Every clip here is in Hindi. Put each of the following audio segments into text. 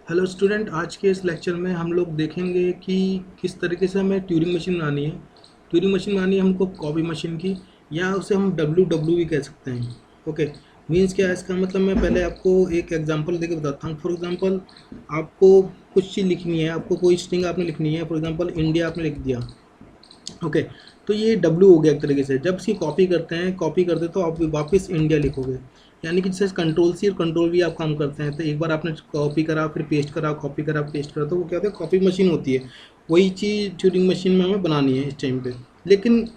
हेलो स्टूडेंट, आज के इस लेक्चर में हम लोग देखेंगे कि किस तरीके से हमें ट्यूरिंग मशीन बनानी है। ट्यूरिंग मशीन बनानी है हमको कॉपी मशीन की, या उसे हम डब्ल्यू डब्ल्यू भी कह सकते हैं। ओके, मीन्स क्या है इसका मतलब? मैं पहले आपको एक एग्जांपल देके बताता हूँ। फॉर एग्जांपल, आपको कुछ चीज़ लिखनी है, आपको कोई स्ट्रिंग आपने लिखनी है। फॉर एग्जांपल इंडिया आपने लिख दिया। ओके, तो ये डब्ल्यू हो गया एक तरीके से। जब इसकी कॉपी करते हैं, कॉपी करते तो आप वापस इंडिया लिखोगे, यानी कि जैसे कंट्रोल सी और कंट्रोल वी आप काम करते हैं। तो एक बार आपने कॉपी करा, फिर पेस्ट करा, कॉपी करा, पेस्ट करा, तो वो क्या होता है, कॉपी मशीन होती है। वही चीज़ ट्यूरिंग मशीन में हमें बनानी है इस टाइम पे। लेकिन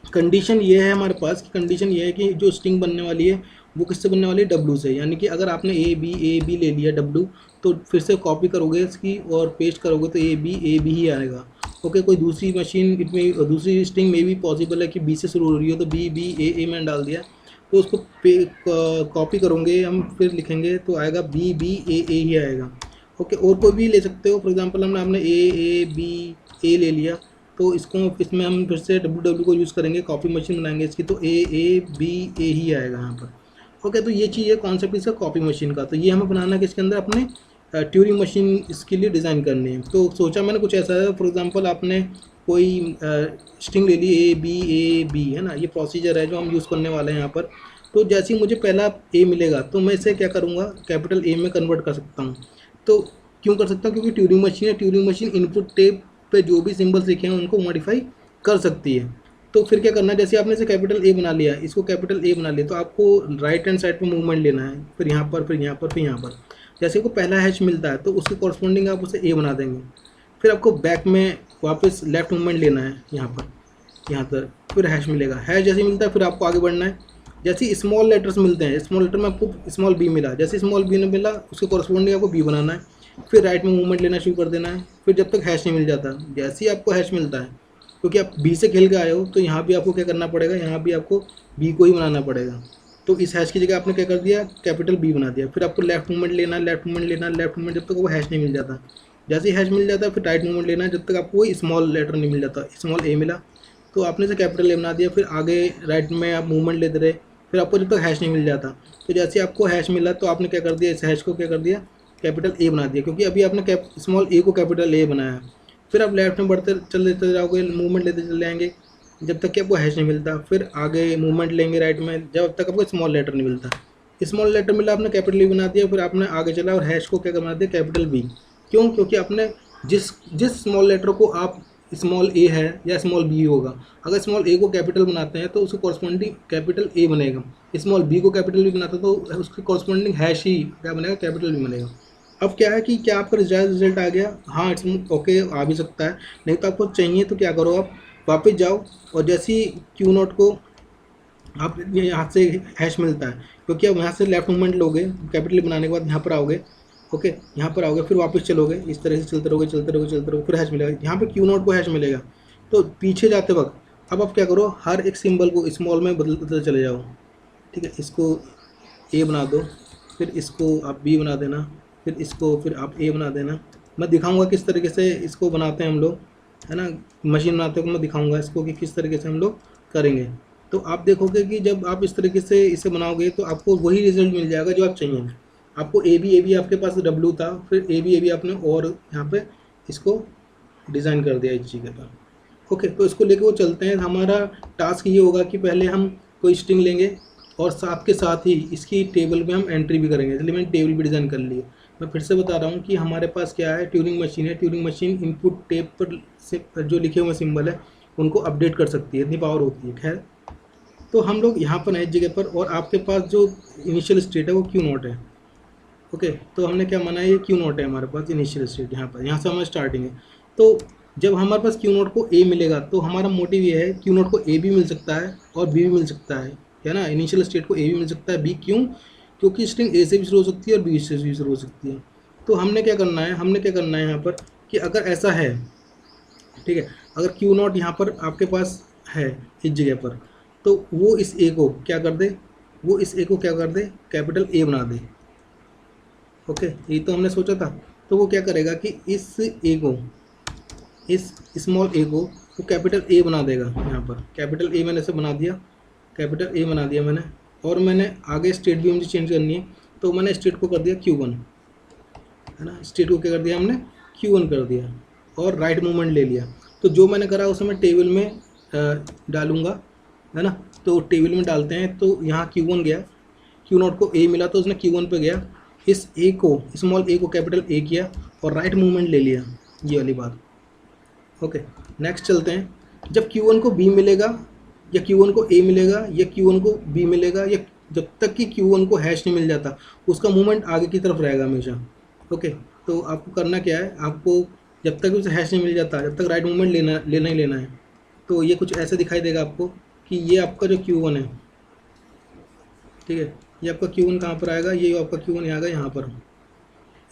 कंडीशन ये है हमारे पास, कि कंडीशन ये है कि जो स्ट्रिंग बनने वाली है वो किससे बनने वाली है? डब्ल्यू से। यानी कि अगर आपने ए बी ले लिया डब्ल्यू, तो फिर से कॉपी करोगे इसकी और पेस्ट करोगे तो ए बी ही आएगा। ओके, कोई दूसरी मशीन इसमें, दूसरी स्ट्रिंग में भी पॉसिबल है कि बी से शुरू हो रही हो, तो बी ए मैंने डाल दिया, तो उसको कॉपी करोगे हम, फिर लिखेंगे तो आएगा बी ए ही आएगा। ओके, और कोई भी ले सकते हो। फॉर एग्जांपल हमने ए बी ए ले लिया, तो इसको इसमें हम फिर से डब्ल्यू डब्ल्यू को यूज़ करेंगे, कॉपी मशीन बनाएंगे इसकी, तो ए बी ए ही आएगा यहाँ पर। ओके, तो ये चीज़ है कॉन्सेप्ट इसका कॉपी मशीन का। तो ये हमें बनाना है किसके अंदर? अपने ट्यूरिंग मशीन इसके लिए डिज़ाइन करनी है। तो सोचा मैंने कुछ ऐसा है। फॉर एग्जांपल आपने कोई स्ट्रिंग ले ली ए बी, है ना, ये प्रोसीजर है जो हम यूज़ करने वाले हैं यहाँ पर। तो जैसे ही मुझे पहला ए मिलेगा, तो मैं इसे क्या करूँगा, कैपिटल ए में कन्वर्ट कर सकता हूँ। तो क्यों कर सकता हूँ? क्योंकि ट्यूरिंग मशीन है। ट्यूरिंग मशीन इनपुट टेप पे जो भी सिंबल्स लिखे हैं उनको मॉडिफाई कर सकती है। तो फिर क्या करना है, जैसे आपने इसे कैपिटल ए बना लिया, इसको कैपिटल ए बना लिया, तो आपको राइट हैंड साइड पे मूवमेंट लेना है, फिर यहाँ पर, फिर यहाँ पर, फिर यहाँ पर। जैसे को पहला हैश मिलता है तो उसके कॉरस्पॉन्डिंग आप उसे ए बना देंगे। फिर आपको बैक में वापस लेफ्ट मूवमेंट लेना है, यहाँ पर, यहाँ पर, फिर हैश मिलेगा। हैश जैसे मिलता है फिर आपको आगे बढ़ना है। जैसे स्मॉल लेटर्स मिलते हैं, स्मॉल लेटर में आपको स्मॉल बी मिला, जैसे स्मॉल बी ने मिला उसके कॉरस्पॉन्डिंग आपको बी बनाना है। फिर राइट में मूवमेंट लेना शुरू कर देना है, फिर जब तक हैश नहीं मिल जाता। जैसे ही आपको हैश मिलता है, क्योंकि आप बी से खेल के आए हो, तो यहाँ भी आपको क्या करना पड़ेगा, यहाँ भी आपको बी को ही बनाना पड़ेगा। तो इस हैश की जगह आपने क्या कर दिया, कैपिटल बी बना दिया। फिर आपको लेफ्ट मूवमेंट लेना है, लेफ्ट मूवमेंट लेना है, लेफ्ट मूवमेंट, जब तक वो हैश नहीं मिल जाता। जैसे ही हैश मिल जाता है फिर राइट मूवमेंट लेना है, जब तक आपको कोई स्मॉल लेटर नहीं मिल जाता। स्मॉल ए मिला तो आपने से कैपिटल ए बना दिया, फिर आगे राइट में आप मूवमेंट लेते रहे, फिर आपको जब तक हैश नहीं मिल जाता। तो जैसे आपको हैश मिला तो आपने क्या कर दिया, इस हैश को क्या कर दिया, कैपिटल ए बना दिया, क्योंकि अभी आपने स्मॉल ए को कैपिटल ए बनाया। फिर आप लेफ्ट में बढ़ते चल देते जाओगे, मूवमेंट लेते चले जाएंगे जब तक कि आपको हैश नहीं मिलता। फिर आगे मूवमेंट लेंगे राइट में, जब तक आपको स्मॉल लेटर नहीं मिलता। स्मॉल लेटर मिला, आपने कैपिटल ई बना दिया, फिर आपने आगे चला और हैश को क्या बना दिया, कैपिटल बी। क्यों? क्योंकि आपने जिस जिस स्मॉल लेटर को आप, स्मॉल ए है या स्मॉल बी होगा, अगर स्मॉल ए को कैपिटल बनाते हैं तो उसको कॉरस्पॉन्डिंग कैपिटल ए बनेगा। स्मॉल बी को कैपिटल बी बनाते हैं तो उसके कॉरस्पॉन्डिंग हैश ही क्या बनेगा, कैपिटल बी बनेगा। अब क्या है कि क्या आपका रिजल्ट आ गया? हाँ, इट्स ओके, आ भी सकता है। नहीं तो आपको चाहिए तो क्या करो, आप वापस जाओ और जैसे ही क्यू नोट को आप यहाँ से हैश मिलता है, क्योंकि अब यहाँ से लेफ्ट मूवमेंट लोगे कैपिटल बनाने के बाद, यहाँ पर आओगे। ओके, यहाँ पर आओगे, फिर वापस चलोगे, इस तरह से चलते रहोगे, चलते रहोगे, चलते रहोगे, फिर हैश मिलेगा। यहाँ पे क्यू नोट को हैश मिलेगा। तो पीछे जाते वक्त अब आप क्या करो, हर एक सिंबल को स्मॉल में बदलते चले जाओ। ठीक है, इसको ए बना दो, फिर इसको आप बी बना देना, फिर इसको फिर आप ए बना देना। मैं दिखाऊंगा किस तरीके से इसको बनाते हैं हम लोग, है ना, मशीन बनाते हैं। मैं दिखाऊंगा इसको कि किस तरीके से हम लोग करेंगे। तो आप देखोगे कि जब आप इस तरीके से इसे बनाओगे तो आपको वही रिजल्ट मिल जाएगा जो आप चाहिए। आपको ए बी आपके पास डब्ल्यू था, फिर ए बी आपने और यहाँ पे इसको डिज़ाइन कर दिया इस जगह पर। ओके, तो इसको लेके वो चलते हैं। हमारा टास्क ये होगा कि पहले हम कोई स्ट्रिंग लेंगे और साथ के साथ ही इसकी टेबल में हम एंट्री भी करेंगे। इसलिए मैंने टेबल भी डिज़ाइन कर ली है। मैं फिर से बता रहा हूँ कि हमारे पास क्या है, ट्यूरिंग मशीन है। ट्यूरिंग मशीन इनपुट टेप पर से जो लिखे हुए सिंबल है उनको अपडेट कर सकती है, इतनी पावर होती है। खैर, तो हम लोग यहाँ पर हैं इस जगह पर, और आपके पास जो इनिशियल स्टेट है वो क्यू नॉट है। ओके, तो हमने क्या माना है, ये क्यू नॉट है हमारे पास इनिशियल स्टेट, यहाँ पर, यहाँ से हमारा स्टार्टिंग है। तो जब हमारे पास क्यू नॉट को ए मिलेगा तो हमारा मोटिव ये है, क्यू नॉट को ए भी मिल सकता है और बी भी मिल सकता है ना। इनिशियल स्टेट को ए भी मिल सकता है, बी क्यों? क्योंकि स्ट्रिंग ए से भी शुरू हो सकती है और बी से भी शुरू हो सकती है। तो हमने क्या करना है, यहाँ पर कि अगर ऐसा है, ठीक है, अगर क्यू नॉट यहाँ पर आपके पास है इस जगह पर, तो वो इस ए को क्या कर दे, कैपिटल ए बना दे। ओके, ये तो हमने सोचा था। तो वो क्या करेगा कि इस ए को, इस स्मॉल ए को वो कैपिटल ए बना देगा। यहाँ पर कैपिटल ए मैंने इसे बना दिया, कैपिटल ए बना दिया मैंने। और मैंने आगे स्टेट भी मुझे चेंज करनी है, तो मैंने स्टेट को कर दिया Q1, है ना। स्टेट को क्या कर दिया हमने, Q1 कर दिया और राइट मूवमेंट ले लिया। तो जो मैंने करा उसे मैं टेबल में डालूंगा, है ना। तो टेबल में डालते हैं, तो यहाँ Q1 गया, Q0 को A मिला तो उसने Q1 पे गया, इस A को, स्मॉल a को कैपिटल A किया और राइट मूवमेंट ले लिया, ये वाली बात। ओके, नेक्स्ट चलते हैं। जब Q1 को B मिलेगा या Q1 को A मिलेगा या Q1 को B मिलेगा, या जब तक कि Q1 को हैश नहीं मिल जाता उसका मूवमेंट आगे की तरफ रहेगा हमेशा। ओके, तो आपको करना क्या है, आपको जब तक उसे हैश नहीं मिल जाता जब तक राइट मूवमेंट लेना ही लेना है। तो ये कुछ ऐसे दिखाई देगा आपको कि ये आपका जो Q1 है, ठीक है, ये आपका Q1 कहाँ पर आएगा, ये आपका Q1 आएगा यहाँ पर,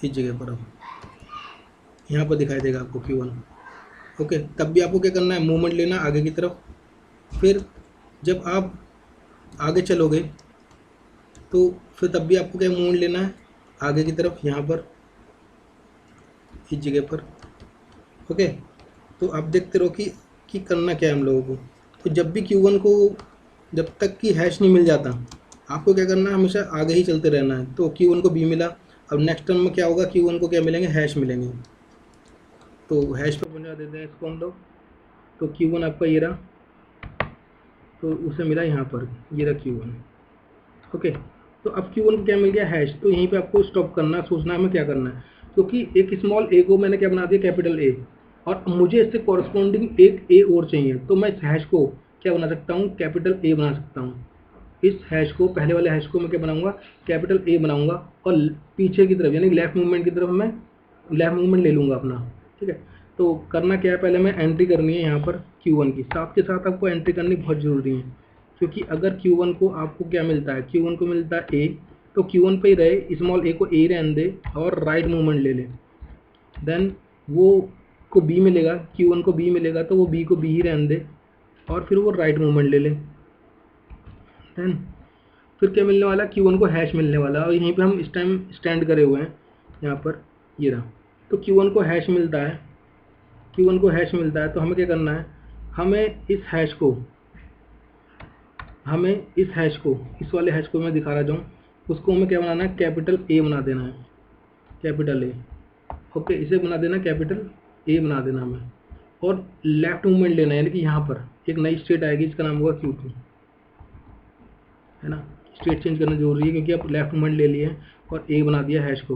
इस जगह पर, अब यहाँ पर दिखाई देगा आपको Q1। ओके, तब भी आपको क्या करना है, मूवमेंट लेना आगे की तरफ। फिर जब आप आगे चलोगे तो फिर तब भी आपको क्या मूवमेंट लेना है आगे की तरफ, यहाँ पर, इस जगह पर। ओके, तो आप देखते रहो कि करना क्या है हम लोगों को। तो जब भी Q1 को, जब तक कि हैश नहीं मिल जाता आपको क्या करना है, हमेशा आगे ही चलते रहना है। तो Q1 को B मिला, अब नेक्स्ट टर्म में क्या होगा, Q1 को क्या मिलेंगे, हैश मिलेंगे। तो हैश पर बना देते हैं इसको हम लोग। तो Q1 आपका ये रहा, तो उसे मिला यहाँ पर, ये रहा Q1। ओके, तो अब Q1 को क्या मिल गया, हैश। तो यहीं पे आपको स्टॉप करना, सोचना हमें क्या करना है, क्योंकि एक स्मॉल a को मैंने क्या बना दिया, कैपिटल A, और मुझे इससे कॉरस्पॉन्डिंग एक a और चाहिए। तो मैं इस हैश को क्या बना सकता हूँ, कैपिटल A बना सकता हूँ। इस हैश को, पहले वाले हैश को मैं क्या बनाऊंगा, कैपिटल A बनाऊंगा, और पीछे की तरफ यानी लेफ्ट मूवमेंट की तरफ मैं लेफ्ट मूवमेंट ले लूँगा अपना। ठीक है, तो करना क्या है, पहले मैं एंट्री करनी है यहाँ पर Q1 की, साथ के साथ आपको एंट्री करनी बहुत ज़रूरी है। क्योंकि अगर Q1 को आपको क्या मिलता है, Q1 को मिलता है A, तो Q1 पे ही रहे, स्मॉल a को A रहने दे और राइट मूवमेंट ले ले। देन वो को B मिलेगा, Q1 को B मिलेगा तो वो B को B ही रहने दे और फिर वो राइट मूवमेंट ले ले। देन फिर क्या मिलने वाला, Q1 को हैश मिलने वाला, और यहीं पे हम इस टाइम स्टैंड करे हुए हैं यहाँ पर, ये रहा। तो Q1 को हैश मिलता है, Q1 को हैश मिलता है, तो हमें क्या करना है, हमें इस हैश को, इस वाले हैश को मैं दिखा रहा हूँ, उसको हमें क्या बनाना है, कैपिटल A बना देना है, कैपिटल A। ओके, इसे बना देना कैपिटल A बना देना हमें, और लेफ्ट मूवमेंट लेना है, यानी कि यहाँ पर एक नई स्टेट आएगी, इसका नाम होगा Q2, है ना। स्टेट चेंज करना जरूरी है क्योंकि आप लेफ्ट मूवमेंट ले लिए और A बना दिया हैश को।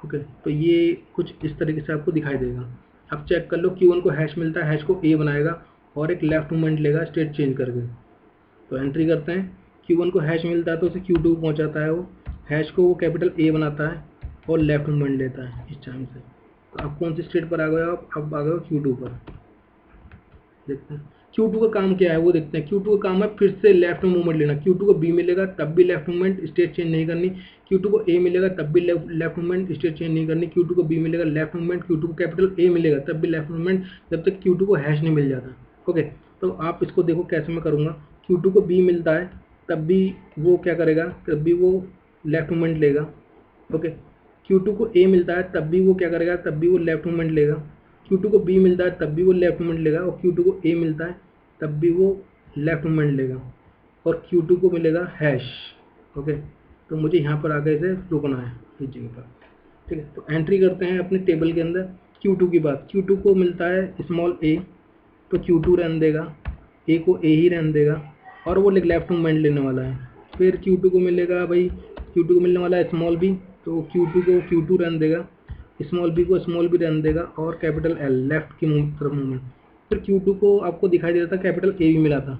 ओके, तो ये कुछ इस तरीके से आपको दिखाई देगा। अब चेक कर लो, Q1 को हैश मिलता है, हैश को A बनाएगा और एक लेफ्ट मूवमेंट लेगा स्टेट चेंज करके। तो एंट्री करते हैं, Q1 को हैश मिलता है तो उसे Q2 पहुंचाता है, वो हैश को वो कैपिटल A बनाता है और लेफ्ट मूवमेंट लेता है इस टाइम से। तो आप कौन सी स्टेट पर आ गए हो, अब आ गए हो Q2 पर। देखते हैं Q2 का काम क्या है वो देखते हैं। Q2 का काम है फिर से लेफ्ट में मूवमेंट लेना। Q2 को B मिलेगा तब भी लेफ्ट मूवमेंट, स्टेट चेंज नहीं करनी। Q2 को A मिलेगा तब भी लेफ्ट मूवमेंट, स्टेट चेंज नहीं करनी। Q2 को B मिलेगा लेफ्ट मूवमेंट, Q2 को कैपिटल A मिलेगा तब भी लेफ्ट मूवमेंट, जब तक Q2 को हैश नहीं मिल जाता। ओके, तो आप इसको देखो कैसे मैं करूँगा। Q2 को B मिलता है तब भी वो क्या करेगा, तब भी वो लेफ्ट मूवमेंट लेगा। ओके, Q2 को A मिलता है तब भी वो क्या करेगा, तब भी वो लेफ्ट मूवमेंट लेगा। Q2 को B मिलता है तब भी वो लेफ्ट मूवमेंट लेगा, और Q2 को A मिलता है तब भी वो लेफ्ट मूवमेंट लेगा, और Q2 को मिलेगा हैश। ओके, तो मुझे यहाँ पर आगे से रुकना है इस जगह पर। ठीक है, तो एंट्री करते हैं अपने टेबल के अंदर Q2 की बात। Q2 को मिलता है स्मॉल a, तो Q2 रहने देगा, A को A ही रहने देगा, और वो लेफ्ट मूवमेंट लेने वाला है। फिर Q2 को मिलेगा भाई, Q2 को मिलने वाला है स्मॉल b, तो Q2 को Q2 रहने देगा, स्मॉल b को स्मॉल b रहने देगा, और कैपिटल L लेफ्ट की तरफ मूवमेंट। फिर Q2 को आपको दिखाई देता था कैपिटल A भी मिला था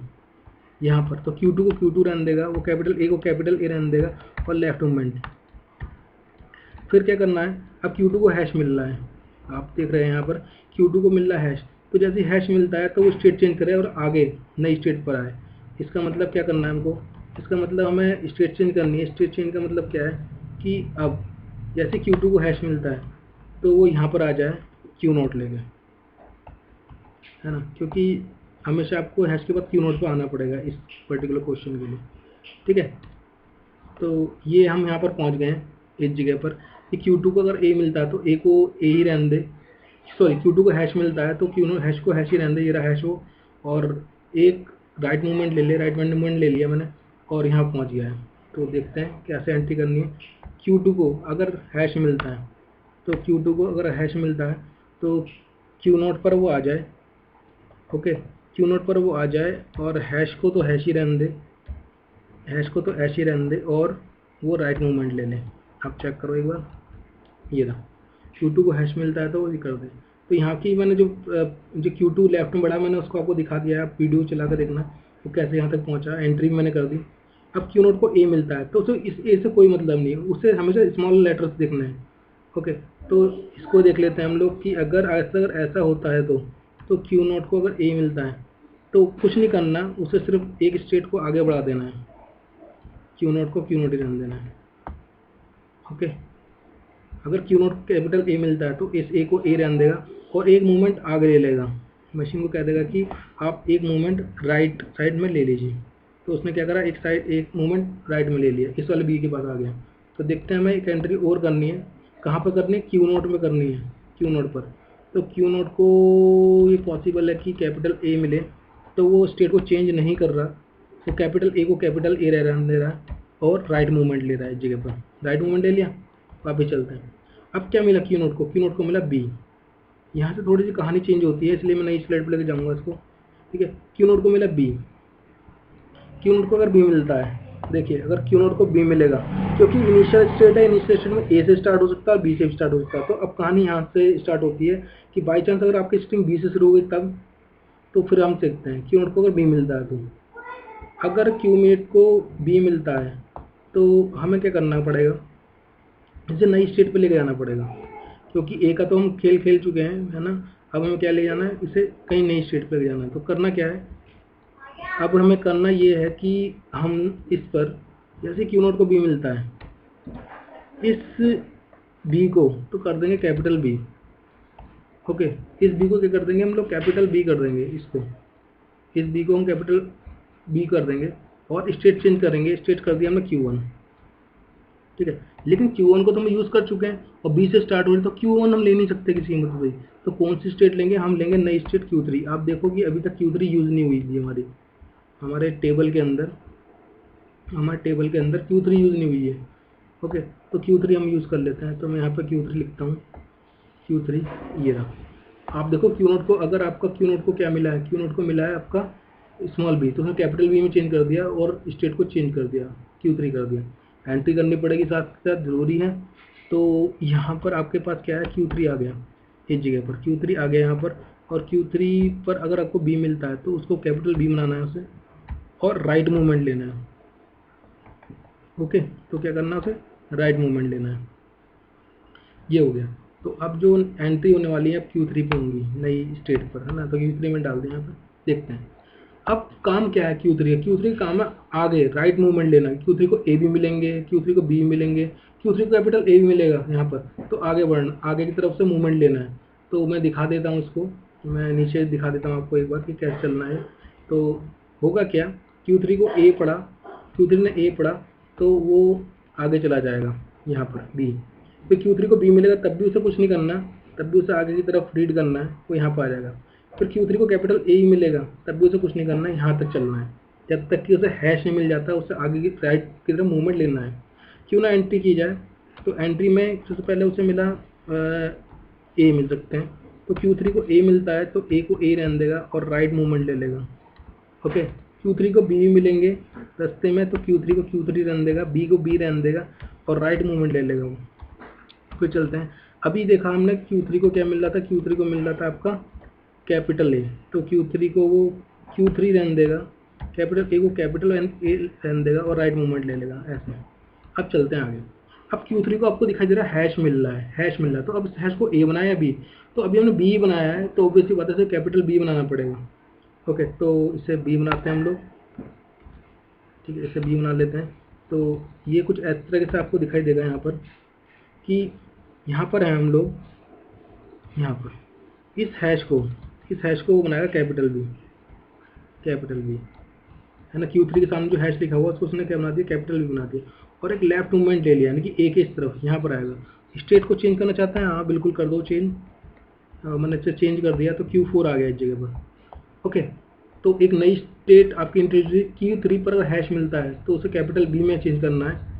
यहाँ पर, तो Q2 को Q2 रहने देगा, वो कैपिटल A को कैपिटल A रहने देगा, और लेफ्ट मूवमेंट। फिर क्या करना है, अब Q2 को हैश मिल रहा है, आप देख रहे हैं यहाँ पर Q2 को मिल रहा है हैश, तो जैसे हैश मिलता है तो वो स्टेट चेंज करे और आगे नई स्टेट पर आए। इसका मतलब क्या करना है हमको, इसका मतलब हमें स्टेट चेंज करनी है। स्टेट चेंज का मतलब क्या है कि अब जैसे Q2 को हैश मिलता है तो वो यहाँ पर आ जाए Q0 लेके, है ना, क्योंकि हमेशा आपको हैश के बाद Q0 पर आना पड़ेगा इस पर्टिकुलर क्वेश्चन के लिए। ठीक है, तो ये हम यहाँ पर पहुँच गए हैं इस जगह पर कि Q2 को अगर A मिलता है तो A को A ही रहने दे, सॉरी Q2 को हैश मिलता है तो Q0 हैश को हैश ही रहने दे, ये रहा हैश हो, और एक राइट मूवमेंट ले ले, राइट मूवमेंट ले लिया मैंने और यहाँ पहुँच गया है। तो देखते हैं कैसे एंट्री करनी है। Q2 को अगर हैश मिलता है तो Q2 को अगर हैश मिलता है तो Q0 पर वो आ जाए, ओके, Q0 पर वो आ जाए और हैश को तो हैश ही रहने दे, हैश को तो ऐसे ही रहने दे और वो राइट मूवमेंट ले लें। आप चेक करो एक बार, ये रहा Q2 को हैश मिलता है तो वो ये कर दे। तो यहाँ की मैंने जो Q2 लेफ्ट में बढ़ा मैंने उसको आपको दिखा दिया है, आप वीडियो चला कर देखना वो कैसे यहाँ तक पहुँचा, एंट्री मैंने कर दी। अब Q0 को ए मिलता है तो उसे इस ए से कोई मतलब नहीं है, उसे हमेशा स्मॉल लेटर्स देखना है, ओके। तो इसको देख लेते हैं हम लोग कि अगर ऐसा होता है तो Q0 को अगर ए मिलता है तो कुछ नहीं करना, उसे सिर्फ एक स्टेट को आगे बढ़ा देना है, Q0 को Q0 ही रहने देना है, ओके। अगर Q0 को कैपिटल ए मिलता है तो इस ए को ए रहने देगा और एक मूवमेंट आगे ले लेगा, मशीन को कह देगा कि आप एक मूवमेंट राइट साइड में ले लीजिए। तो उसने क्या करा, एक मूवमेंट राइट में ले लिया, इस वाले बी के पास आ गया। तो देखते हैं हमें एक एंट्री और करनी है, कहाँ पर करनी है, Q0 में करनी है, Q0 पर। तो Q0 को ये पॉसिबल है कि कैपिटल ए मिले, तो वो स्टेट को चेंज नहीं कर रहा, तो कैपिटल ए को कैपिटल ए रहने दे रहा है और राइट मूवमेंट ले रहा है इस जगह पर, राइट मूवमेंट ले लिया। वापस चलते हैं, अब क्या मिला Q0 को मिला बी। यहाँ से थोड़ी सी कहानी चेंज होती है, इसलिए मैं नई स्लाइड पर लेके जाऊँगा इसको, ठीक है। Q0 को मिला बी, Q0 को अगर बी मिलता है, देखिए अगर Q0 को बी मिलेगा, क्योंकि इनिशियल स्टेट है, इनिशियल स्टेट में ए से स्टार्ट हो सकता है और बी से स्टार्ट हो सकता है। तो अब कहानी यहाँ से स्टार्ट होती है कि बाई चांस अगर आपकी स्ट्रिंग बी से शुरू हो गई तब, तो फिर हम देखते हैं Q0 को अगर बी मिलता है तो, अगर Q0 को बी मिलता है तो हमें क्या करना पड़ेगा, इसे नई स्टेट पे लेके जाना पड़ेगा, क्योंकि ए का तो हम खेल चुके हैं, है ना। अब हमें क्या ले जाना है, इसे कहीं नई स्टेट पे ले जाना है। तो करना क्या है, अब हमें करना ये है कि हम इस पर, जैसे Q0 को बी मिलता है, इस बी को तो कर देंगे कैपिटल बी, ओके। इस बी को क्या कर देंगे हम लोग, कैपिटल बी कर देंगे इसको, इस बी को हम कैपिटल बी कर देंगे और स्टेट चेंज करेंगे, स्टेट कर दिया हमने Q1, ठीक है। लेकिन Q1 को तो हम यूज़ कर चुके हैं और बी से स्टार्ट हो रही, तो Q1 हम ले नहीं सकते किसी कीमत पे। तो कौन सी स्टेट लेंगे, हम लेंगे नई स्टेट Q3। आप देखो कि अभी तक Q3 यूज़ नहीं हुई थी हमारे टेबल के अंदर, Q3 यूज़ नहीं हुई है, ओके। तो Q3 हम यूज़ कर लेते हैं, तो मैं यहाँ पर Q3 लिखता हूँ, Q3 ये रहा। आप देखो Q0 को, अगर आपका Q0 को क्या मिला है, Q0 को मिला है आपका स्मॉल बी, तो उसने कैपिटल बी में चेंज कर दिया और स्टेट को चेंज कर दिया, Q3 कर दिया। एंट्री करनी पड़ेगी साथ साथ, ज़रूरी है। तो यहाँ पर आपके पास क्या है, Q3 आ गया इस जगह पर, Q3 आ गया यहाँ पर। और Q3 पर अगर आपको बी मिलता है तो उसको कैपिटल बी बनाना है उसे और राइट मूवमेंट लेना है, ओके। तो क्या करना है, उसे राइट मूवमेंट लेना है, ये हो गया। तो अब जो एंट्री होने वाली है अब Q3 पे होंगी नई स्टेट पर, है ना। तो Q3 में डाल दें यहाँ पर, देखते हैं अब काम क्या है Q3 का। Q3 का काम है आगे राइट मूवमेंट लेना। Q3 को ए भी मिलेंगे, Q3 को बी मिलेंगे, Q3 को कैपिटल ए भी मिलेगा यहाँ पर, तो आगे बढ़ना, आगे की तरफ से मूवमेंट लेना है। तो मैं दिखा देता हूँ इसको, मैं नीचे दिखा देता हूँ आपको एक बार कि कैसे चलना है। तो होगा क्या, Q3 को ए पढ़ा, Q3 ने ए पढ़ा तो वो आगे चला जाएगा यहाँ पर बी। फिर Q3 को बी मिलेगा तब भी उसे कुछ नहीं करना, तब भी उसे आगे की तरफ रीड करना है, वो यहाँ पर आ जाएगा। फिर Q3 को कैपिटल ए ही मिलेगा तब भी उसे कुछ नहीं करना है, यहाँ तक चलना है जब तक कि उसे हैश नहीं मिल जाता, उसे आगे की राइट की तरफ मूवमेंट लेना है। क्यों ना एंट्री की जाए, तो एंट्री में सबसे पहले उसे मिला ए मिल सकते हैं, तो Q3 को ए मिलता है तो ए को ए रहने देगा और राइट मूवमेंट ले लेगा, ओके। Q3 को बी भी मिलेंगे रास्ते में, तो Q3 को Q3 रहने देगा, बी को बी रहने देगा और राइट मूवमेंट ले लेगा वो। फिर चलते हैं, अभी देखा हमने Q3 को क्या मिल रहा था, Q3 को मिल रहा था आपका कैपिटल ए, तो Q3 को वो Q3 रहने देगा, कैपिटल ए को कैपिटल ए रहने देगा और राइट मूवमेंट ले लेगा, ऐसे। अब चलते हैं आगे, अब Q3 को आपको दिखाई दे रहा है हैश मिल रहा है, हैश मिल रहा है, तो अब इस हैश को ए बनाया बी, तो अभी हमने बी बनाया है तो ऑब्वियसली बात है कैपिटल बी बनाना पड़ेगा, ओके। तो इसे बी बनाते हैं हम लोग, ठीक है, इसे बी बना लेते हैं। तो ये कुछ इस तरह से आपको दिखाई देगा यहाँ पर कि यहाँ पर है हम लोग, यहाँ पर इस हैश को वो बनाएगा कैपिटल बी, है ना। Q3 के सामने जो हैश लिखा हुआ उसको उसने क्या बना दिया, कैपिटल बी बना दिया और एक लेफ्ट मूवमेंट ले लिया, यानी कि ए के इस तरफ यहाँ पर आएगा। स्टेट को चेंज करना चाहते हैं, हाँ बिल्कुल कर दो चेंज, मैंने इसे चेंज कर दिया तो Q4 आ गया इस जगह पर, ओके। तो एक नई स्टेट आपकी इंट्रोड्यूस, Q3 पर अगर हैश मिलता है तो उसे कैपिटल बी में चेंज करना है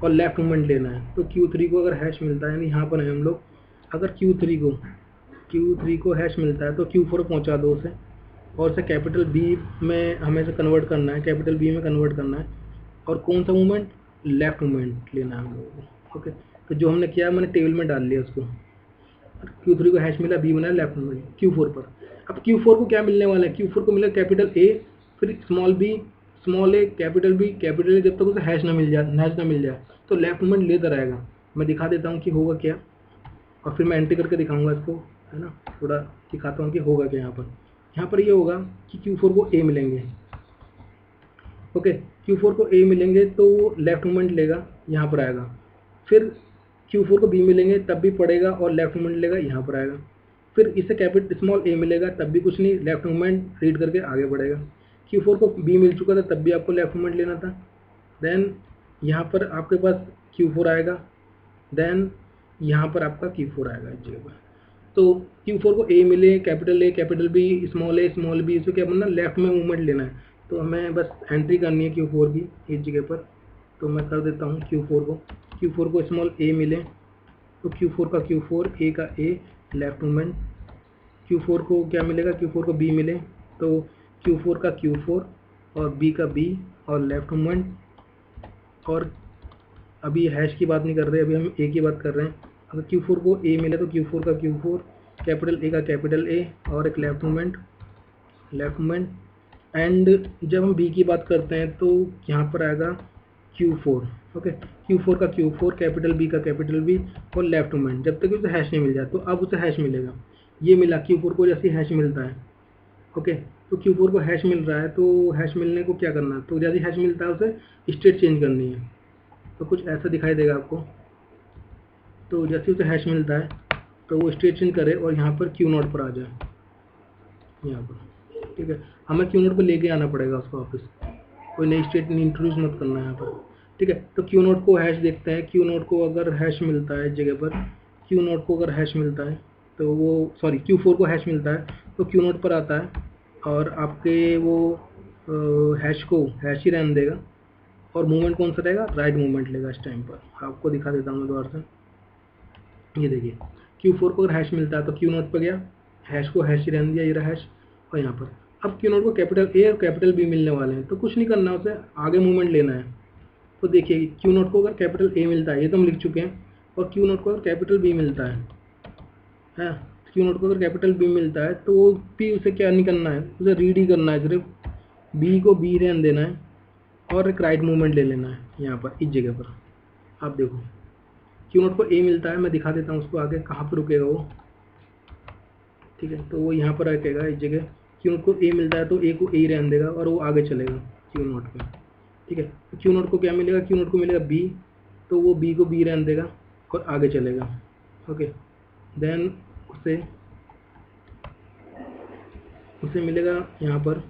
और लेफ्ट मूवमेंट लेना है। तो Q3 को अगर हैश मिलता है, यानी यहाँ पर है हम लोग, अगर Q3 को हैश मिलता है तो Q4 पहुंचा दो उसे, और उसे कैपिटल बी में हमें से कन्वर्ट करना है, कैपिटल बी में कन्वर्ट करना है। और कौन सा मूवमेंट? लेफ्ट मूवमेंट लेना है हम लोगों को। ओके, तो जो हमने किया मैंने टेबल में डाल लिया उसको। Q3 को हैश मिला, बी बना लेफ्ट मूवमेंट Q4 पर। अब Q4 को क्या मिलने वाला है? Q4 को मिला कैपिटल ए, फिर small B, small A, capital B, capital A, जब तक उसे हैश ना मिल जाए तो लेफ्ट मूवमेंट लेता रहेगा। मैं दिखा देता हूँ कि होगा क्या, और फिर मैं एंट्री करके दिखाऊंगा इसको, है ना। थोड़ा दिखाता हूँ कि होगा क्या यहाँ पर ये होगा कि Q4 को ए मिलेंगे। ओके, Q4 को ए मिलेंगे तो वो लेफ्ट मूवमेंट लेगा, यहाँ पर आएगा। फिर Q4 को बी मिलेंगे तब भी पड़ेगा और लेफ्ट मूवमेंट लेगा, यहाँ पर आएगा। फिर इसे कैपिटल स्मॉल ए मिलेगा तब भी कुछ नहीं, लेफ्ट मूवमेंट रीड करके आगे बढ़ेगा। Q4 को बी मिल चुका था तब भी आपको लेफ्ट मूवमेंट लेना था। देन यहाँ पर आपके पास Q4 आएगा, देन यहाँ पर आपका Q4 आएगा इस जगह पर। तो Q4 को ए मिले, कैपिटल बी, स्मॉल बी, इसको क्या बनना, लेफ्ट में मूवमेंट लेना है। तो हमें बस एंट्री करनी है Q4 की इस जगह पर। तो मैं कर देता हूँ Q4 को स्मॉल ए मिले तो Q4 का Q4, ए का ए, लेफ्ट मूवमेंट। Q4 को क्या मिलेगा? Q4 को बी मिले तो Q4 का Q4 और बी का बी और लेफ्ट मूवमेंट। और अभी हैश की बात नहीं कर रहे, अभी हम ए की बात कर रहे हैं। अगर Q4 को ए मिले तो Q4 का Q4, कैपिटल ए का कैपिटल ए और एक लेफ्ट मूवमेंट। एंड जब हम बी की बात करते हैं तो यहाँ पर आएगा Q4। ओके, Q4 का Q4, कैपिटल बी का कैपिटल बी और लेफ्ट मूवमेंट, जब तक उसे हैश नहीं मिल जाए। तो अब उसे हैश मिलेगा, ये मिला Q4 को, जैसे हैश मिलता है। ओके, तो Q4 को हैश मिल रहा है, तो हैश मिलने को क्या करना है? तो जैसे हैश मिलता है उसे स्टेट चेंज करनी है। तो कुछ ऐसा दिखाई देगा आपको। तो जैसे उसे हैश मिलता है तो वो स्टेट चेंज करे और यहाँ पर Q0 पर आ जाए, यहाँ पर। ठीक है, हमें Q0 पर लेके आना पड़ेगा उसको वापस, कोई नई स्टेट इंट्रोड्यूस मत करना है यहाँ पर। ठीक है, तो Q0 को हैश देखते हैं। Q0 को अगर हैश मिलता है इस जगह पर, Q0 को अगर हैश मिलता है तो वो, सॉरी, Q4 को हैश मिलता है तो Q0 पर आता है और आपके वो हैश को हैश ही रहने देगा। और मूवमेंट कौन सा रहेगा? राइट मूवमेंट लेगा इस टाइम पर। आपको दिखा देता हूँ मैं दोबारा से। ये देखिए, Q4 को अगर हैश मिलता है तो Q0 पर गया, हैश को हैश ही रहने दिया, ये रहा हैश। और यहाँ पर अब Q0 को कैपिटल ए और कैपिटल बी मिलने वाले हैं, तो कुछ नहीं करना, उसे आगे मूवमेंट लेना है। तो देखिए Q0 को अगर कैपिटल ए मिलता है, ये तो हम लिख चुके हैं, और Q0 को अगर कैपिटल बी मिलता है, Q0 को अगर कैपिटल बी मिलता है तो वो भी उसे क्या नहीं करना है, उसे रीड ही करना है, सिर्फ बी को बी रहने देना है और एक राइट मूवमेंट ले लेना है यहाँ पर इस जगह पर। आप देखो Q0 को ए मिलता है, मैं दिखा देता हूँ उसको आगे कहाँ पर रुकेगा वो। ठीक है, तो वो यहाँ पर रुकेगा इस जगह। Q0 को ए मिलता है तो ए को ए रहने देगा और वो आगे चलेगा Q0 पे। ठीक है, तो Q0 को क्या मिलेगा? Q0 को मिलेगा बी, तो वो बी को बी रहने देगा और आगे चलेगा। ओके, देन उसे मिलेगा यहाँ पर,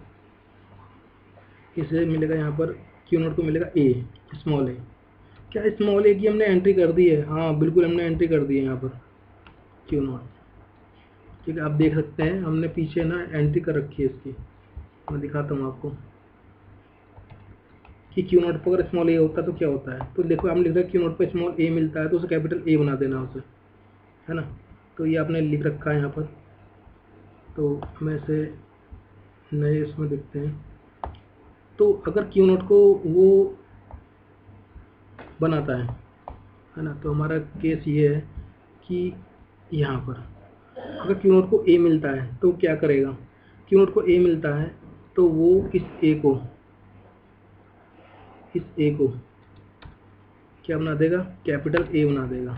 इसे मिलेगा यहाँ पर, Q0 को मिलेगा ए, स्मॉल ए। क्या स्मॉल ए की हमने एंट्री कर दी है? हाँ बिल्कुल, हमने एंट्री कर दी है यहाँ पर Q0। ठीक है, आप देख सकते हैं हमने पीछे ना एंट्री कर रखी है इसकी। मैं दिखाता हूँ आपको कि Q0 पर अगर स्मॉल ए होता तो क्या होता है। तो देखो हम लिख रहे हैं Q0 पर स्मॉल ए मिलता है तो उसे कैपिटल ए बना देना उसे, है ना। तो ये आपने लिख रखा है यहाँ पर। तो हमें इसे नए इसमें देखते हैं। तो अगर Q0 को वो बनाता है ना, तो हमारा केस ये है कि यहाँ पर अगर Q0 को ए मिलता है तो क्या करेगा? Q0 को ए मिलता है तो वो इस ए को क्या बना देगा? कैपिटल ए बना देगा,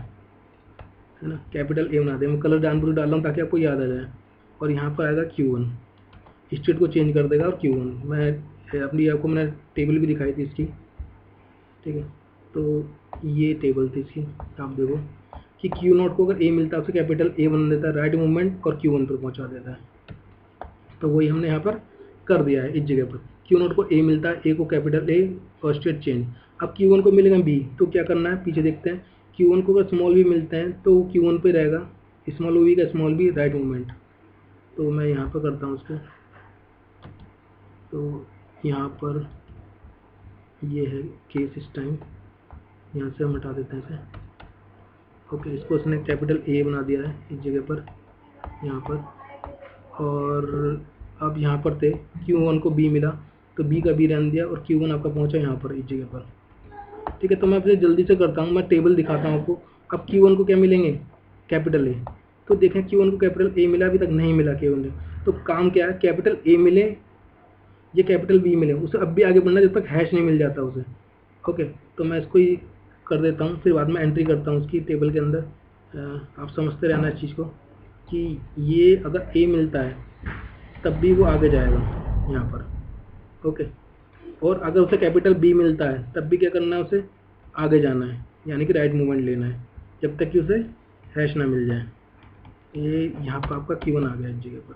है ना। कैपिटल ए बना देगा। मैं कलर जानबूझ डाल रहा हूँ ताकि आपको याद आ जाए। और यहाँ पर आएगा Q1, स्टेट को चेंज कर देगा और Q1। मैं अपनी आपको मैंने टेबल भी दिखाई थी इसकी। ठीक है, तो ये टेबल थी इसकी। आप देखो कि Q0 को अगर ए मिलता है उसे कैपिटल ए बना देता है, राइट मूवमेंट, और Q1 पर पहुँचा देता है। तो वही हमने यहाँ पर कर दिया है इस जगह पर। Q0 को ए मिलता है, ए को कैपिटल ए और स्टेट चेंज। अब Q1 को मिलेगा बी, तो क्या करना है पीछे देखते हैं। Q1 को अगर स्मॉल बी मिलते हैं तो Q1 पे रहेगा, स्मॉल बी का स्मॉल बी, राइट मूवमेंट। तो मैं यहाँ पर करता हूँ उसको। तो यहाँ पर ये है केस इस टाइम, यहाँ से हम हटा देते हैं इसे। ओके, इसको उसने कैपिटल ए बना दिया है इस जगह पर, यहाँ पर। और अब यहाँ पर थे Q1 को B मिला तो B का B रहने दिया और Q1 आपका पहुँचा यहाँ पर इस जगह पर। ठीक है, तो मैं आपसे जल्दी से करता हूँ, मैं टेबल दिखाता हूँ आपको। अब Q1 को क्या मिलेंगे, कैपिटल ए। तो देखें Q1 को कैपिटल ए मिला, अभी तक नहीं मिला Q1 ने। तो काम क्या है, कैपिटल ए मिले, ये कैपिटल बी मिले, उसे अब भी आगे बढ़ना जब तक हैश नहीं मिल जाता उसे। ओके, तो मैं इसको ही कर देता हूँ, फिर बाद में एंट्री करता हूँ उसकी टेबल के अंदर। आप समझते रहना इस चीज़ को कि ये अगर ए मिलता है तब भी वो आगे जाएगा यहाँ पर। ओके, और अगर उसे कैपिटल बी मिलता है तब भी क्या करना है, उसे आगे जाना है, यानी कि राइट मूवमेंट लेना है जब तक कि उसे हैश ना मिल जाए। ये यहाँ पर आपका Q1 आ गया इस जगह पर,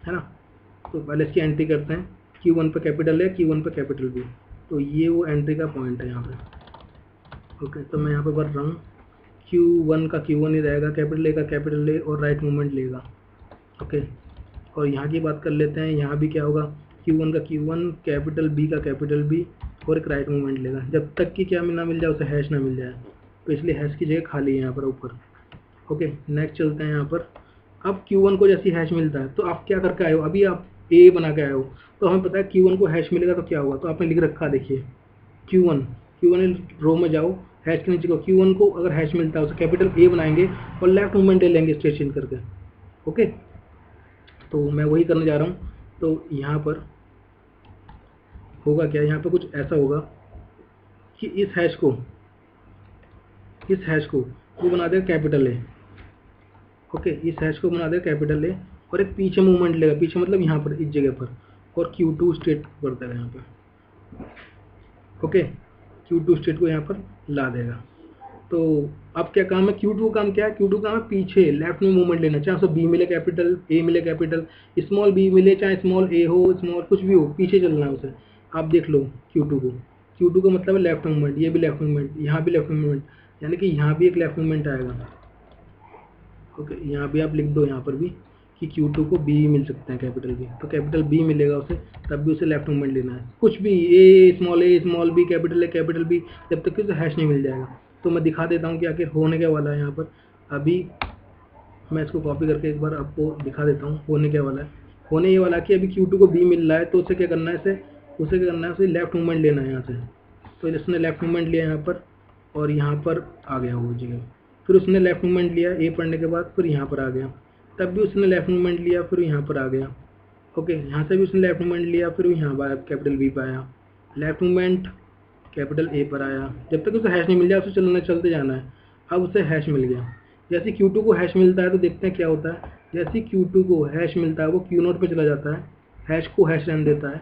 है ना। तो पहले इसकी एंट्री करते हैं, Q1 पर कैपिटल ए, Q1 पर कैपिटल बी। तो ये वो एंट्री का पॉइंट है यहाँ पे। ओके, तो मैं यहाँ पे भर रहा हूँ, Q1 का Q1 ही रहेगा, कैपिटल ए का कैपिटल ए और राइट मूवमेंट लेगा। ओके, और यहाँ की बात कर लेते हैं, यहाँ भी क्या होगा, Q1 का Q1, कैपिटल बी का कैपिटल बी और एक राइट मूवमेंट लेगा जब तक कि क्या ना मिल जाए, उसे हैश ना मिल जाए। तो इसलिए हैश की जगह खाली है यहाँ पर ऊपर। ओके, नेक्स्ट चलते हैं यहाँ पर। अब Q1 को जैसे हैश मिलता है तो आप क्या करके आए हो, अभी आप ए बना के आए हो, तो हमें पता है Q1 को हैश मिलेगा तो क्या होगा। तो आपने लिख रखा, देखिए Q1 रो में जाओ, हैश के नीचे को Q1 को अगर हैश मिलता है उसे कैपिटल ए बनाएंगे और लेफ्ट मूवमेंट ले लेंगे स्ट्रेट चेंज करके। ओके, तो मैं वही करने जा रहा हूँ। तो यहाँ पर होगा क्या, यहाँ पर कुछ ऐसा होगा कि इस हैश को वो बना देगा कैपिटल ए। ओके, इस हैश को बना देगा कैपिटल ए और एक पीछे मूवमेंट लेगा, पीछे मतलब यहाँ पर इस जगह पर, और Q2 स्टेट कर देगा यहाँ पर। ओके, Q2 स्टेट को यहाँ पर ला देगा। तो अब क्या काम है, Q2 काम क्या है, Q2 काम है पीछे लेफ्ट में मूवमेंट लेना, चाहे उसे बी मिले कैपिटल, ए मिले कैपिटल, स्मॉल बी मिले, चाहे स्मॉल ए हो, स्मॉल कुछ भी हो, पीछे चलना है उसे। आप देख लो Q2 का मतलब है लेफ्ट मूवमेंट, ये भी लेफ्ट मूवमेंट, यहाँ भी लेफ्ट मूवमेंट, यानी कि यहाँ भी एक लेफ्ट मूवमेंट आएगा। ओके, यहाँ भी आप लिख दो यहाँ पर भी कि Q2 को बी मिल सकते हैं कैपिटल बी, तो कैपिटल बी मिलेगा उसे, तब भी उसे लेफ्ट मूवमेंट लेना है, कुछ भी ए स्मॉल बी कैपिटल बी, जब तक कि उसे हैश नहीं मिल जाएगा। तो मैं दिखा देता हूँ कि आखिर होने क्या वाला है यहाँ पर। अभी मैं इसको कॉपी करके एक बार आपको दिखा देता हूँ होने क्या वाला है। होने ये वाला कि अभी Q2 को बी मिल रहा है तो उसे क्या करना है, उसे लेफ्ट मूवमेंट लेना है यहाँ से। तो इसने लेफ्ट मूवमेंट लिया यहाँ पर और यहाँ पर आ गया वो जगह, फिर उसने लेफ्ट मूवमेंट लिया ए पढ़ने के बाद, फिर यहाँ पर आ गया, तब भी उसने लेफ्ट मूवमेंट लिया, फिर यहाँ पर आ गया। ओके, यहाँ से भी उसने लेफ्ट मूवमेंट लिया, फिर यहाँ पर कैपिटल बी पर आया, लेफ्ट मूवमेंट कैपिटल ए पर आया, जब तक उसे हैश नहीं मिल जाए उसे चलते जाना है। अब उसे हैश मिल गया, जैसे Q2 को हैश मिलता है तो देखते हैं क्या होता है। जैसे Q2 को हैश मिलता है वो Q0 पे चला जाता है, हैश को हैश रहने देता है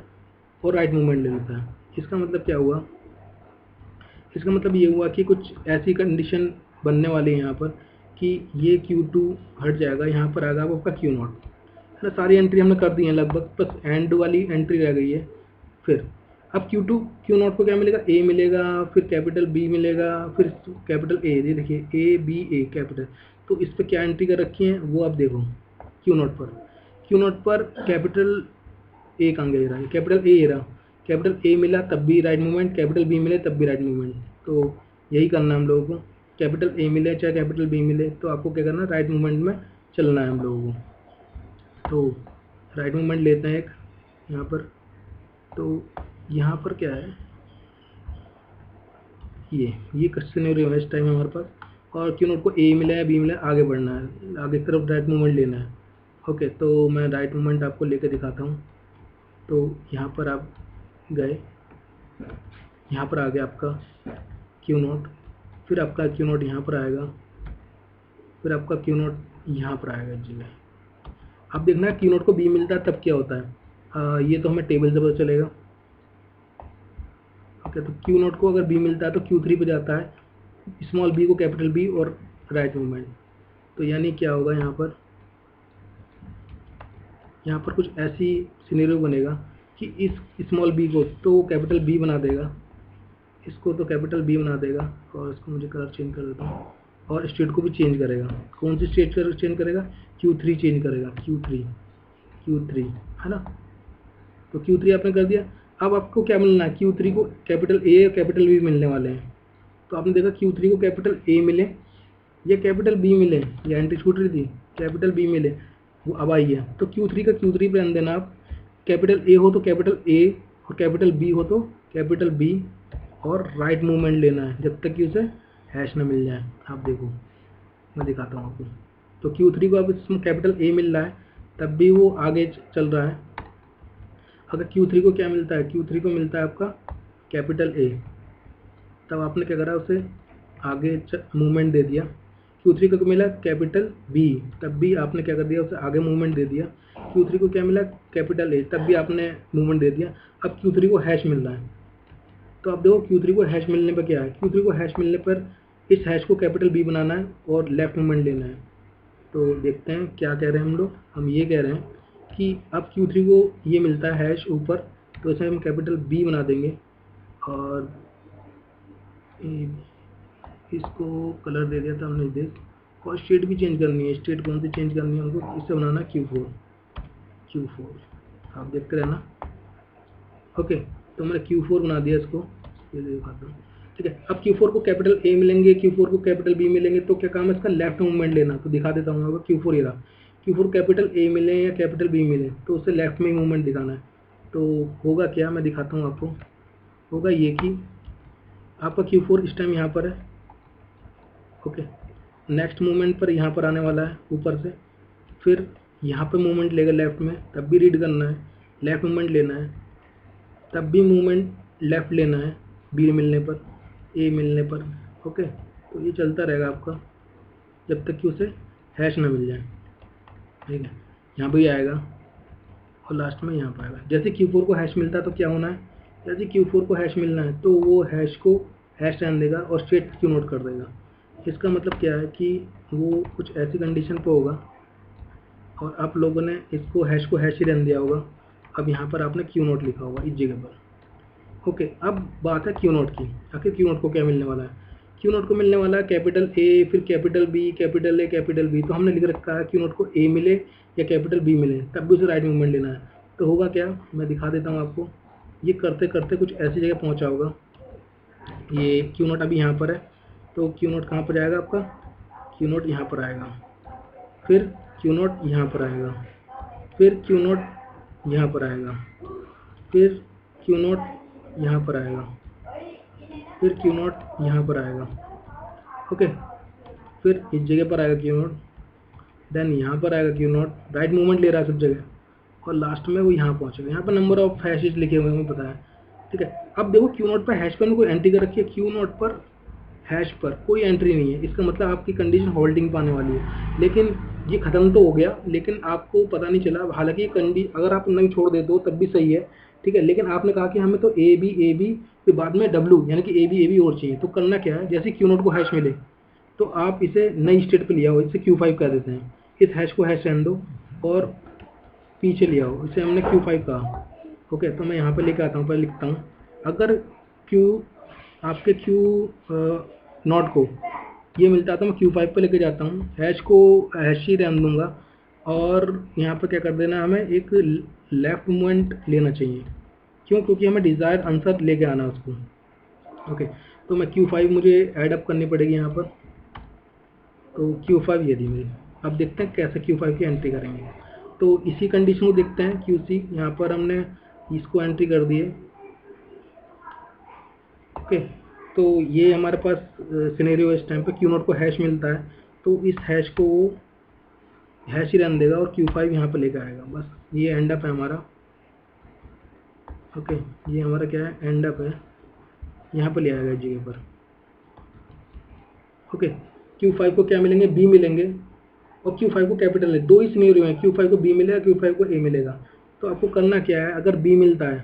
और राइट मूवमेंट ले लेता है। इसका मतलब क्या हुआ, इसका मतलब ये हुआ कि कुछ ऐसी कंडीशन बनने वाली है यहाँ पर कि ये Q2 हट जाएगा, यहाँ पर आएगा वो आपका Q0, है ना। सारी एंट्री हमने कर दी है लगभग, बस एंड वाली एंट्री रह गई है। फिर अब Q0 को क्या मिलेगा, ए मिलेगा, फिर कैपिटल बी मिलेगा, फिर कैपिटल ए, ये देखिए A B A कैपिटल। तो इस पर क्या एंट्री कर रखी है वो आप देखो, Q0 पर कैपिटल ए कहाँ गया, रहा कैपिटल ए रहा, कैपिटल ए मिला तब भी राइट मूवमेंट, कैपिटल बी मिले तब भी राइट मूवमेंट। तो यही करना है हम लोगों को, कैपिटल ए मिले चाहे कैपिटल बी मिले, तो आपको क्या करना है, राइट मूवमेंट में चलना है हम लोगों को। तो राइट मूवमेंट लेते हैं एक यहाँ पर। तो यहाँ पर क्या है, ये सिनेरियो है इस टाइम हमारे पास, और Q0 को ए मिला है बी मिला है, आगे बढ़ना है, आगे की तरफ राइट मूवमेंट लेना है। ओके, तो मैं राइट मूवमेंट आपको लेकर दिखाता हूँ। तो यहाँ पर आप गए, यहाँ पर आ गया आपका Q0, फिर आपका Q0 यहाँ पर आएगा, फिर आपका Q0 यहाँ पर आएगा जी में। अब देखना है Q0 को बी मिलता है तब क्या होता है, ये तो हमें टेबल से पता चलेगा। ओके, तो Q0 को अगर बी मिलता है तो Q3 पे जाता है, स्मॉल बी को कैपिटल बी और राइट मूवमेंट। तो यानी क्या होगा, यहाँ पर कुछ ऐसी सिनेरियो बनेगा कि इस स्मॉल बी को तो कैपिटल बी बना देगा, इसको तो कैपिटल बी बना देगा, और इसको मुझे कलर चेंज कर देता हूँ, और स्टेट को भी चेंज करेगा। कौन सी स्टेट चेंज करेगा, Q3 चेंज करेगा, Q3 है ना। तो Q3 आपने कर दिया। अब आपको क्या मिलना है, Q3 को कैपिटल ए और कैपिटल बी मिलने वाले हैं। तो आपने देखा Q3 को कैपिटल ए मिले ये कैपिटल बी मिले, ये एंट्री छूट रही थी, कैपिटल बी मिले, वो अब आई है, तो Q3 का Q3 पे आन देना आप। कैपिटल ए हो तो कैपिटल ए, और कैपिटल बी हो तो कैपिटल बी, और राइट मूवमेंट लेना है जब तक कि उसे हैश ना मिल जाए। आप देखो, मैं दिखाता हूँ आपको। तो Q3 को अब इसमें कैपिटल ए मिल रहा है, तब भी वो आगे चल रहा है। अगर Q3 को क्या मिलता है, Q3 को मिलता है आपका कैपिटल ए, तब आपने क्या करा, उसे आगे मूवमेंट दे दिया। Q3 को मिला कैपिटल बी, तब भी आपने क्या कर दिया, उसे आगे मूवमेंट दे दिया। Q3 को क्या मिला, कैपिटल ए, तब भी आपने मूवमेंट दे दिया। अब Q3 को हैश मिल रहा है, तो आप देखो Q3 को हैश मिलने पर क्या है, Q3 को हैश मिलने पर इस हैश को कैपिटल बी बनाना है और लेफ्ट मूवमेंट लेना है। तो देखते हैं क्या कह रहे हैं हम लोग। हम ये कह रहे हैं कि अब Q3 को ये मिलता है हैश ऊपर, तो इसे हम कैपिटल बी बना देंगे, और इसको कलर दे दिया था हमने, देख, और स्टेट भी चेंज करनी है। स्टेट कौन सी चेंज करनी है हमको, इससे बनाना है Q4। आप देखते रहना। ओके, तो मैंने Q4 बना दिया इसको, ये दिखाता हूँ। ठीक है, अब Q4 को कैपिटल ए मिलेंगे, Q4 को कैपिटल बी मिलेंगे, तो क्या काम है इसका, लेफ्ट मूवमेंट लेना। तो दिखा देता हूँ आपको, Q4 ये रहा। Q4 कैपिटल ए मिले या कैपिटल बी मिले, तो उसे लेफ्ट में मूवमेंट दिखाना है। तो होगा क्या, मैं दिखाता हूँ आपको। होगा ये कि आपका Q4 इस टाइम यहाँ पर है। ओके, नेक्स्ट मूवमेंट पर यहाँ पर आने वाला है ऊपर से, फिर यहाँ पे मूवमेंट लेगा लेफ्ट में, तब भी रीड करना है, लेफ्ट मूवमेंट लेना है, तब भी मूवमेंट लेफ्ट लेना है, बी मिलने पर, ए मिलने पर। ओके, तो ये चलता रहेगा आपका जब तक कि उसे हैश ना मिल जाए। ठीक है, यहाँ भी आएगा और लास्ट में यहाँ पर आएगा। जैसे Q4 को हैश मिलता है तो क्या होना है, जैसे Q4 को हैश मिलना है तो वो हैश को हैश रहने देगा और स्ट्रेट Q नोट कर देगा। इसका मतलब क्या है कि वो कुछ ऐसी कंडीशन पे होगा और आप लोगों ने इसको हैश ही रहने दिया होगा। अब यहाँ पर आपने Q नोट लिखा होगा इस जगह पर। ओके, अब बात है Q नोट की। आखिर Q नोट को क्या मिलने वाला है, Q नोट को मिलने वाला है कैपिटल ए, फिर capital B, capital A, capital B. तो हमने लिख रखा है Q नोट को ए मिले या कैपिटल बी मिले, तब भी उसे राइट मूवमेंट लेना है। तो होगा क्या, मैं दिखा देता हूँ आपको। ये करते करते कुछ ऐसी जगह पहुँचा होगा। ये Q नोट अभी यहाँ पर है, तो Q नोट कहाँ पर जाएगा आपका, Q नोट यहाँ पर आएगा, फिर Q नोट यहाँ पर आएगा, फिर Q नोट यहाँ पर आएगा, फिर Q नोट यहाँ पर आएगा, फिर Q नोट यहाँ पर आएगा। ओके, फिर इस जगह पर आएगा Q नोट, देन यहाँ पर आएगा Q नोट, राइट मूवमेंट ले रहा है सब जगह, और लास्ट में वो यहाँ पहुँचेगा। यहाँ पर नंबर ऑफ हैशेज लिखे हुए हैं, पता है। ठीक है, अब देखो Q नोट पर हैश पर कोई एंट्री कर रखी है, Q नोट पर हैश पर कोई एंट्री नहीं है, इसका मतलब आपकी कंडीशन होल्डिंग पर आने वाली है। लेकिन ये ख़त्म तो हो गया, लेकिन आपको पता नहीं चला। हालांकि अगर आप नहीं छोड़ देते हो तब भी सही है, ठीक है, लेकिन आपने कहा कि हमें तो ए बी फिर बाद में W, यानी कि ए बी और चाहिए। तो करना क्या है, जैसे Q नोट को हैश मिले तो आप इसे नई स्टेट पर ले आओ, इसे Q5 कह देते हैं। इस हैश को हैश रहने दो और पीछे ले आओ, इसे हमने Q5 कहा। ओके, तो मैं यहाँ पर लेकर आता हूँ, पहले लिखता हूँ। अगर Q आपके Q नॉट को ये मिलता है तो मैं Q5 पे लेके जाता हूँ, हैश को हैश ही रहने दूँगा, और यहाँ पर क्या कर देना, हमें एक लेफ्ट मूवमेंट लेना चाहिए। क्यों, क्योंकि हमें डिज़ायर आंसर लेके आना है उसको। ओके, तो मैं Q5 मुझे ऐड अप करनी पड़ेगी यहाँ पर, तो Q5 ये दी मेरी। अब देखते हैं कैसे Q5 की एंट्री करेंगे। तो इसी कंडीशन को देखते हैं, QC यहाँ पर हमने इसको एंट्री कर दिए। ओके, तो ये हमारे पास सिनेरियो इस टाइम पे Q नोट को हैश मिलता है, तो इस हैश को वो हैश ही रहने देगा और Q5 यहाँ पर लेकर आएगा। बस ये एंड अप है हमारा। ओके, ये हमारा क्या है, एंड अप है, यहाँ पर ले आएगा इस जगह पर। ओके, Q5 को क्या मिलेंगे, B मिलेंगे, और Q5 को कैपिटल है। दो ही सिनेरियो है, Q5 को B मिलेगा, Q5 को A मिलेगा। तो आपको करना क्या है, अगर B मिलता है,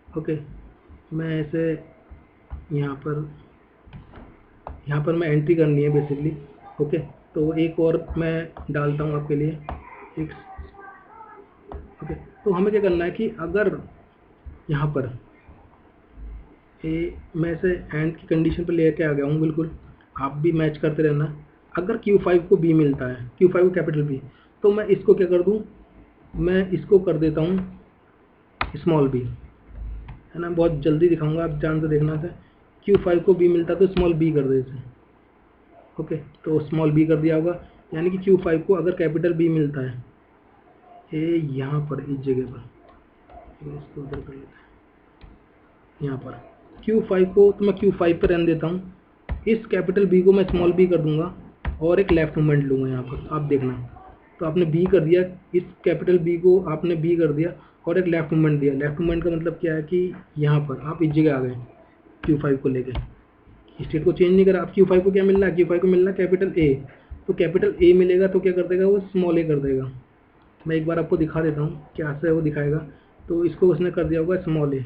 ओके, मैं इसे यहाँ पर मैं एंट्री करनी है बेसिकली। ओके, तो एक और मैं डालता हूँ आपके लिए एक। ओके, तो हमें क्या करना है कि अगर यहाँ पर मैं इसे एंड की कंडीशन पर लेके आ गया हूँ, बिल्कुल आप भी मैच करते रहना। अगर Q5 को B मिलता है, Q5 को कैपिटल B, तो मैं इसको क्या कर दूँ, मैं इसको कर देता हूँ स्मॉल b, है ना। बहुत जल्दी दिखाऊंगा, आप ध्यान से देखना था। Q5 को B मिलता है तो स्मॉल b कर दे इसे। ओके, तो स्मॉल बी कर दिया होगा, यानी कि Q5 को अगर कैपिटल बी मिलता है ये यहाँ पर इस जगह पर, इसको उधर कर लेते हैं यहाँ पर Q5 को, तो मैं Q5 पर रहने देता हूँ। इस कैपिटल बी को मैं स्मॉल बी कर दूंगा और एक लेफ्ट मूवमेंट लूँगा यहाँ पर, आप देखना। तो आपने बी कर दिया, इस कैपिटल बी को आपने बी कर दिया और एक लेफ्ट मूवमेंट दिया। लेफ्ट मूवमेंट का मतलब क्या है कि यहाँ पर आप इस जगह आ गए Q5 को लेके, स्टेट को चेंज नहीं करा। आप Q5 को क्या मिलना है, Q5 को मिलना है कैपिटल ए, तो कैपिटल ए मिलेगा तो क्या कर देगा वो, स्मॉल ए कर देगा। मैं एक बार आपको दिखा देता हूँ क्या से वो दिखाएगा। तो इसको उसने कर दिया होगा स्मॉल ए,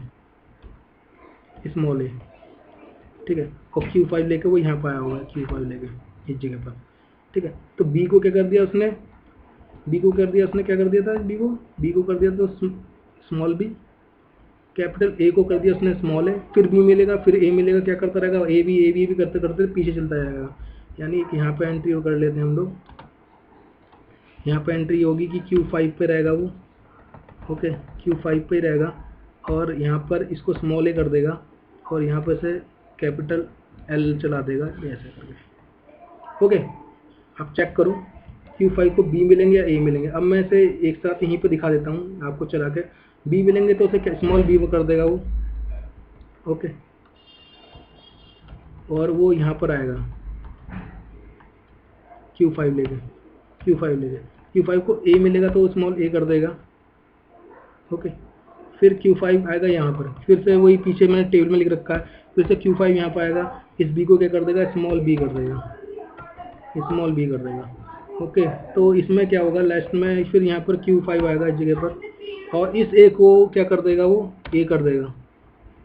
स्मॉल ए, ठीक है, और Q5 लेके वो यहाँ पर आया होगा, Q5 लेके इस जगह पर, ठीक है। तो बी को क्या कर दिया उसने, बी को कर दिया उसने, क्या कर दिया था बी को कर दिया तो स्मॉल बी, कैपिटल ए को कर दिया उसने स्मॉल ए, फिर बी मिलेगा, फिर ए मिलेगा, क्या करता रहेगा, ए बी करते करते पीछे चलता जाएगा। यानी कि यहाँ पे एंट्री कर लेते हैं हम लोग, यहाँ पे एंट्री होगी कि Q5 पे रहेगा वो, ओके, Q5 पे रहेगा और यहाँ पर इसको स्मॉल ए कर देगा और यहाँ पर से कैपिटल एल चला देगा ऐसे करके, ओके। आप चेक करो Q5 को बी मिलेंगे या ए मिलेंगे। अब मैं इसे एक साथ यहीं पे दिखा देता हूँ आपको चला के। बी मिलेंगे तो उसे स्मॉल बी कर देगा वो, ओके, और वो यहाँ पर आएगा Q5 लेके, Q5 को ए मिलेगा तो स्मॉल ए कर देगा, ओके। फिर Q5 आएगा यहाँ पर, फिर से वही पीछे मैंने टेबल में लिख रखा है, फिर से Q5 यहाँ पर आएगा, इस बी को क्या कर देगा, स्मॉल बी कर देगा, स्मॉल बी कर देगा, ओके। तो इसमें क्या होगा लास्ट में, फिर यहाँ पर Q5 आएगा इस जगह पर और इस ए को क्या कर देगा वो, ए कर देगा,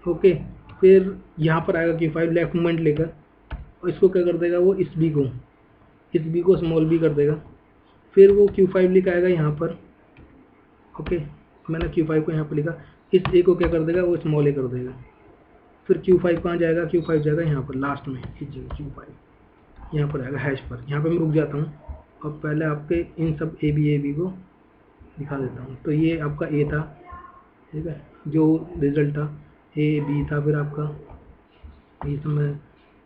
ओके। फिर यहाँ पर आएगा Q5 लेफ्ट मूवमेंट लेकर और इसको क्या कर देगा वो, इस बी को स्मॉल बी कर देगा। फिर वो Q5 लिखा आएगा यहाँ पर, ओके, मैंने Q5 को यहाँ पर लिखा, इस ए को क्या कर देगा वो, स्मॉल ए कर देगा। फिर Q5 कहाँ जाएगा, Q5 जाएगा यहाँ पर लास्ट में इस जगह, Q5 यहाँ पर आएगा हैश पर। यहाँ पर मैं रुक जाता हूँ और पहले आपके इन सब ए बी को दिखा देता हूँ। तो ये आपका ए था, ठीक है, जो रिजल्ट था ए बी था, फिर आपका ये सब मैं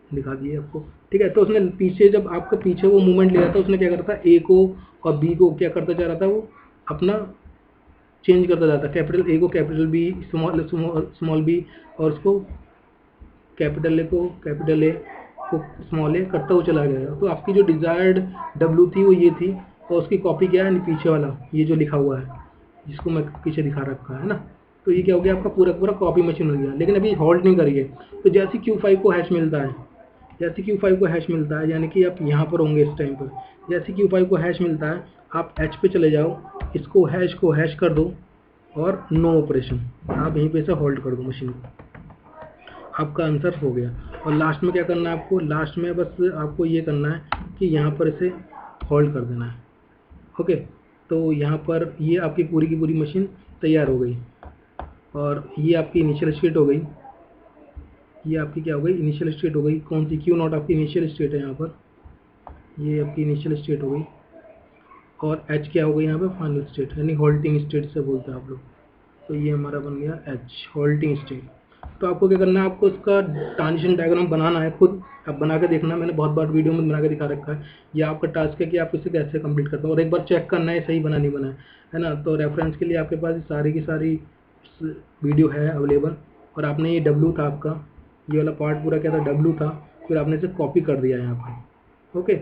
दिखा दिए आपको, ठीक है। तो उसने पीछे, जब आपका पीछे वो मूवमेंट ले रहा था, उसने क्या करता था, ए को और बी को क्या करता जा रहा था, वो अपना चेंज करता जाता, कैपिटल ए को कैपिटल बी, स्मॉल बी, और उसको कैपिटल ए को स्मॉल ए करता हुआ चला गया। तो आपकी जो डिज़ायर्ड डब्ल्यू थी वो ये थी, और उसकी कॉपी क्या है, पीछे वाला ये जो लिखा हुआ है जिसको मैं पीछे दिखा रखा है ना। तो ये क्या हो गया, आपका पूरा कॉपी मशीन हो गया। लेकिन अभी होल्ड नहीं करिए। तो जैसे Q5 को हैश मिलता है, यानी कि आप यहाँ पर होंगे इस टाइम पर, जैसे Q5 को हैश मिलता है आप H पे चले जाओ, इसको हैश कर दो और नो ऑपरेशन, आप यहीं पे से होल्ड कर दो मशीन को, आपका आंसर हो गया। और लास्ट में क्या करना है आपको, लास्ट में बस आपको ये करना है कि यहाँ पर इसे होल्ड कर देना है, ओके। तो यहाँ पर ये आपकी पूरी की पूरी मशीन तैयार हो गई और ये आपकी इनिशियल स्टेट हो गई। ये आपकी क्या हो गई, इनिशियल स्टेट हो गई। कौन सी, Q0 आपकी इनिशियल स्टेट है यहाँ पर, ये आपकी इनिशियल स्टेट हो गई। और H क्या हो गई यहाँ पे, फाइनल स्टेट, यानी होल्डिंग स्टेट से बोलते हैं आप लोग। तो ये हमारा बन गया H, होल्डिंग स्टेट। तो आपको क्या करना है, आपको इसका ट्रांजिशन डायग्राम बनाना है खुद, आप बना के देखना, मैंने बहुत बार वीडियो में बना के दिखा रखा है। ये आपका टास्क है कि आप इसे कैसे कंप्लीट करते हो, और एक बार चेक करना है सही बना नहीं बना है ना। तो रेफरेंस के लिए आपके पास सारी की सारी वीडियो है अवेलेबल। और आपने ये W था आपका, ये वाला पार्ट पूरा क्या था, W था, फिर आपने इसे कॉपी कर दिया यहाँ पर, ओके।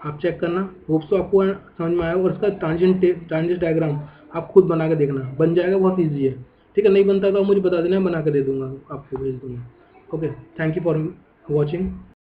आप चेक करना, होप्स तो आपको समझ में आया। और इसका ट्रांजिशन डायग्राम आप खुद बना के देखना, बन जाएगा, बहुत ईजी है, ठीक है। नहीं बनता तो आप मुझे बता देना, बना के दे दूँगा, आपको भेज दूँगा, okay. Thank you for watching.